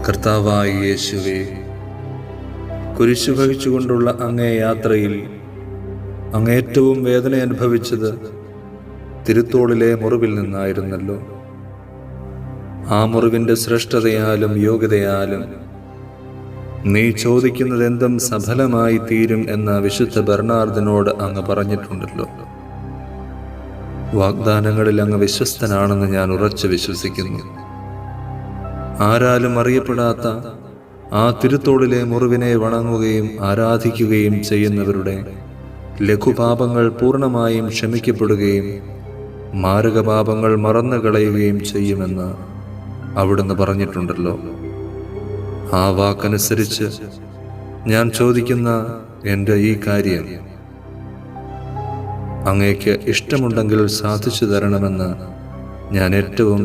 കർത്താവായ യേശുവേ, കുരിശു വഹിച്ചുകൊണ്ടുള്ള അങ്ങേ യാത്രയിൽ അങ്ങേറ്റവും വേദന അനുഭവിച്ചത് തിരുത്തോളിലെ മുറിവിൽ നിന്നായിരുന്നല്ലോ. ആ മുറിവിൻ്റെ ശ്രേഷ്ഠതയാലും യോഗ്യതയാലും നീ ചോദിക്കുന്നതെന്തും സഫലമായി തീരും എന്ന വിശുദ്ധ ബെർണാർദിനോട് അങ്ങ് പറഞ്ഞിട്ടുണ്ടല്ലോ. വാഗ്ദാനങ്ങളിൽ അങ്ങ് വിശ്വസ്തനാണെന്ന് ഞാൻ ഉറച്ചു വിശ്വസിക്കുന്നു. ആരാലും അറിയപ്പെടാത്ത ആ തിരുത്തോളിലെ മുറിവിനെ വണങ്ങുകയും ആരാധിക്കുകയും ചെയ്യുന്നവരുടെ ലഘുപാപങ്ങൾ പൂർണ്ണമായും ക്ഷമിക്കപ്പെടുകയും മാരകപാപങ്ങൾ മറന്നു കളയുകയും ചെയ്യുമെന്ന് അവിടുന്ന് പറഞ്ഞിട്ടുണ്ടല്ലോ. ആ വാക്കനുസരിച്ച് ഞാൻ ചോദിക്കുന്ന എൻ്റെ ഈ കാര്യം അങ്ങേക്ക് ഇഷ്ടമുണ്ടെങ്കിൽ സാധിച്ചു തരണമെന്ന് ഞാൻ ഏറ്റവും